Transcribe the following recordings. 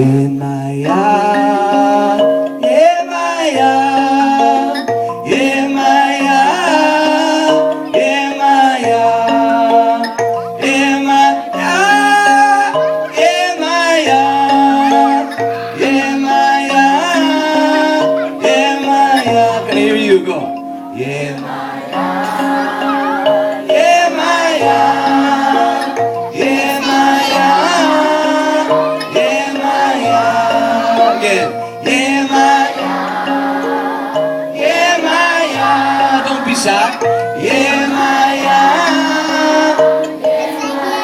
Yemaya, Yemaya, Yemaya, Yemaya, Yemaya, Yemaya, Yemaya, Yemaya. Can I hear you go? Yemaya, Yemaya, Yemaya, Yemaya. Again, Yemaya, Yemaya. Don't be shy. Yemaya.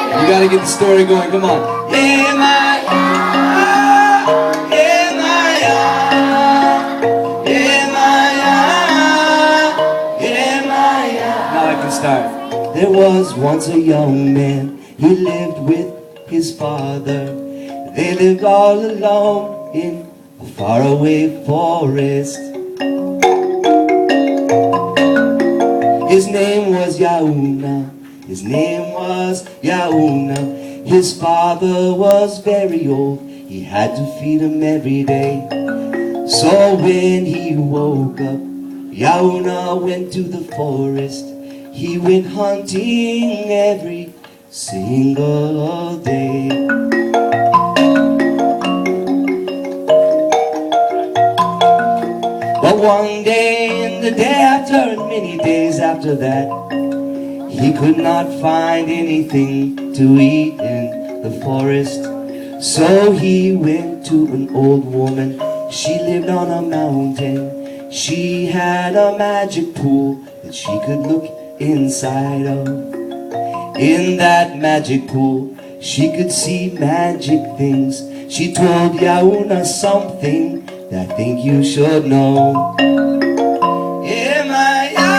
You gotta get the story going. Come on. Yemaya, Yemaya, Yemaya, Yemaya. Now I can start. There was once a young man. He lived with his father. They lived all alone in a faraway forest. His name was Yauna. His name was Yauna. His father was very old. He had to feed him every day. So when he woke up, Yauna went to the forest. He went hunting every single day. But one day and the day after and many days after that, he could not find anything to eat in the forest. So he went to an old woman. She lived on a mountain. She had a magic pool that she could look inside of. In that magic pool, she could see magic things. She told Yauna something that I think you should know. Yemaya,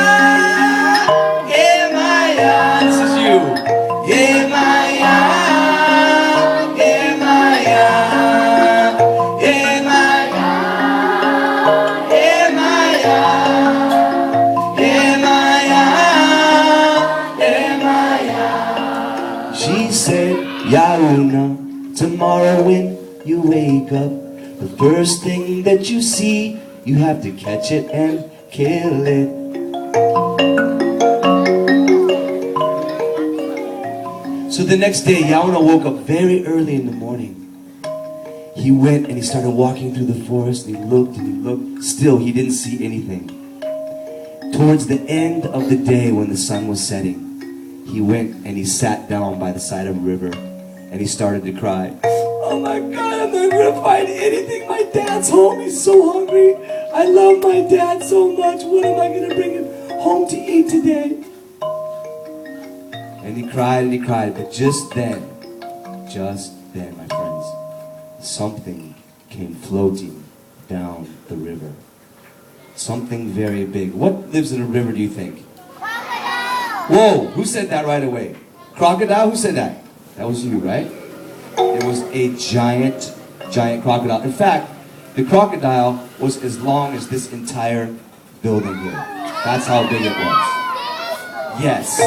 Yemaya, this is you. Yemaya, Yemaya, Yemaya, Yemaya, Yemaya, Yemaya. She said, Yauna, tomorrow when you wake up, the first thing that you see, you have to catch it and kill it. So the next day, Yauna woke up very early in the morning. He went and he started walking through the forest. And he looked and he looked. Still, he didn't see anything. Towards the end of the day, when the sun was setting, he went and he sat down by the side of a river and he started to cry. Oh my God, I'm not gonna find anything. My dad's home. He's so hungry. I love my dad so much. What am I gonna bring him home to eat today? And he cried, but just then, my friends, something came floating down the river. Something very big. What lives in a river, do you think? Crocodile! Whoa, who said that right away? Crocodile? Who said that? That was you, right? It was a giant crocodile. In fact, the crocodile was as long as this entire building here. That's how big it was. Yes.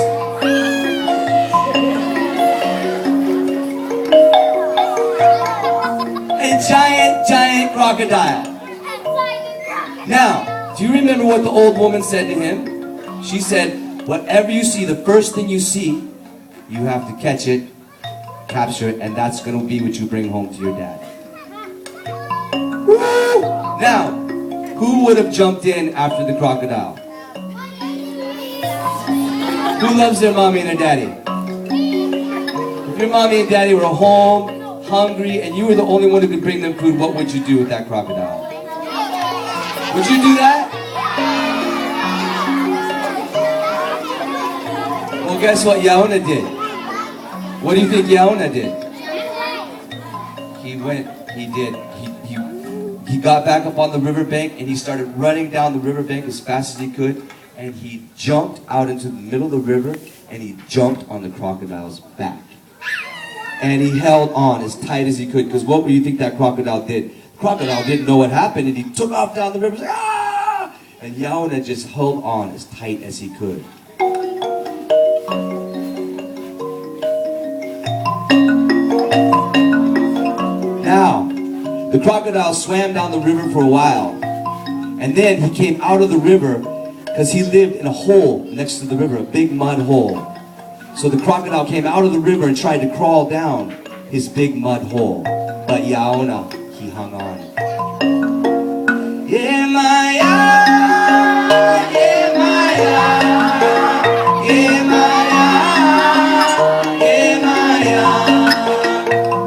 A giant crocodile. Now, do you remember what the old woman said to him? She said, whatever you see, the first thing you see, you have to catch it, capture it, and that's going to be what you bring home to your dad. Woo! Now, who would have jumped in after the crocodile? Who loves their mommy and their daddy? If your mommy and daddy were home, hungry, and you were the only one who could bring them food, what would you do with that crocodile? Would you do that? Well, guess what Yauna did? What do you think Yauna did? He got back up on the riverbank and he started running down the riverbank as fast as he could, and he jumped out into the middle of the river and he jumped on the crocodile's back. And he held on as tight as he could, because what do you think that crocodile did? The crocodile didn't know what happened and he took off down the river. Like, ah! And Yauna just held on as tight as he could. Now, crocodile swam down the river for a while. And then he came out of the river because he lived in a hole next to the river, a big mud hole. So the crocodile came out of the river and tried to crawl down his big mud hole. But Yaona, he hung on. Yeah, Maya, yeah, Maya, yeah, Maya, yeah, Maya,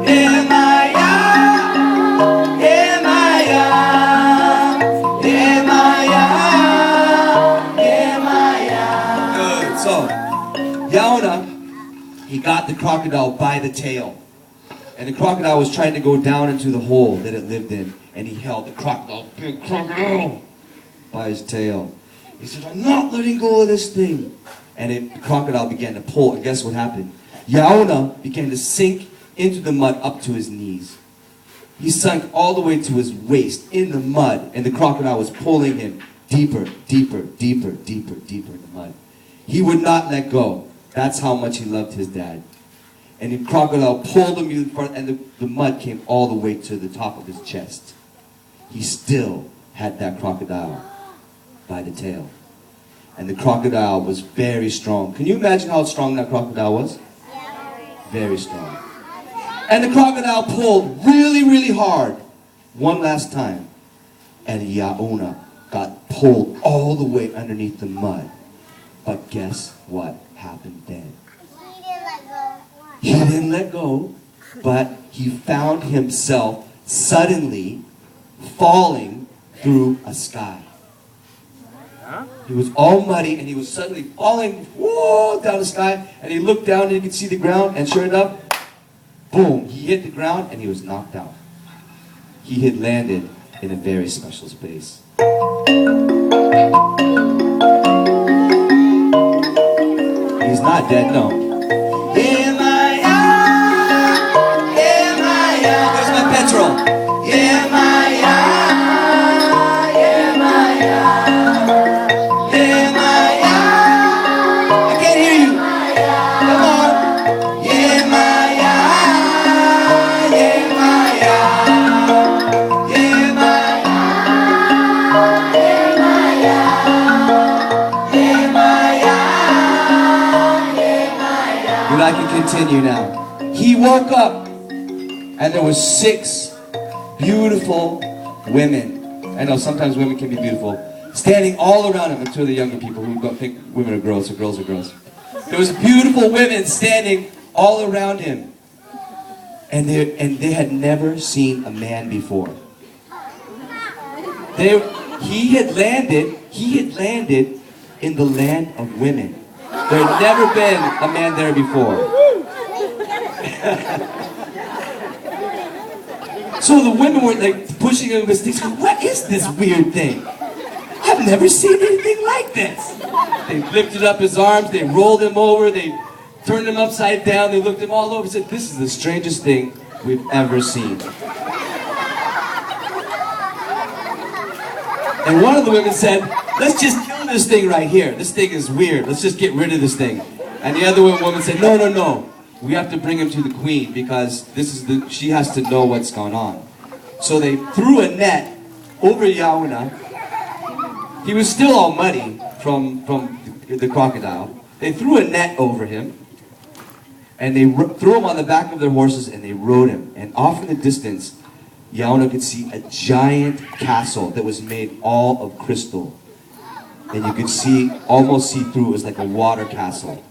yeah, Maya, yeah, Maya, yeah, Maya, yeah, Maya. Good. So, Yaona, he got the crocodile by the tail. And the crocodile was trying to go down into the hole that it lived in. And he held the crocodile, big crocodile, by his tail. He said, I'm not letting go of this thing. And the crocodile began to pull. And guess what happened? Yaona began to sink into the mud up to his knees. He sunk all the way to his waist in the mud. And the crocodile was pulling him deeper, deeper, deeper, deeper, deeper in the mud. He would not let go. That's how much he loved his dad. And the crocodile pulled him even further, and the mud came all the way to the top of his chest. He still had that crocodile by the tail. And the crocodile was very strong. Can you imagine how strong that crocodile was? Very strong. And the crocodile pulled really, really hard one last time. And Yaona got pulled all the way underneath the mud. But guess what happened then? He didn't let go, but he found himself suddenly falling through a sky. He was all muddy and he was suddenly falling down the sky, and he looked down and he could see the ground, and sure enough, boom, he hit the ground and he was knocked out. He had landed in a very special space. He's not dead, no. Petrol. Yeah, Maya, yeah, Maya, yeah, Maya. I can't hear you. Come on. Yeah, Maya, yeah, Maya, yeah, Maya, yeah, Maya, yeah, Maya, yeah, Maya. But I can continue now. He woke up. And there was 6 beautiful women. I know sometimes women can be beautiful. Standing all around him, until the younger people who don't think women are girls, so girls are girls. There was beautiful women standing all around him. And they had never seen a man before. He had landed in the land of women. There had never been a man there before. So the women were like pushing him with sticks. What is this weird thing? I've never seen anything like this. They lifted up his arms, they rolled him over, they turned him upside down, they looked him all over and said, this is the strangest thing we've ever seen. And one of the women said, let's just kill this thing right here. This thing is weird. Let's just get rid of this thing. And the other woman said, no, no, no. We have to bring him to the queen because she has to know what's going on. So they threw a net over Yaona. He was still all muddy from the crocodile. They threw a net over him. And they threw him on the back of their horses and they rode him. And off in the distance, Yaona could see a giant castle that was made all of crystal. And you could almost see through. It was like a water castle.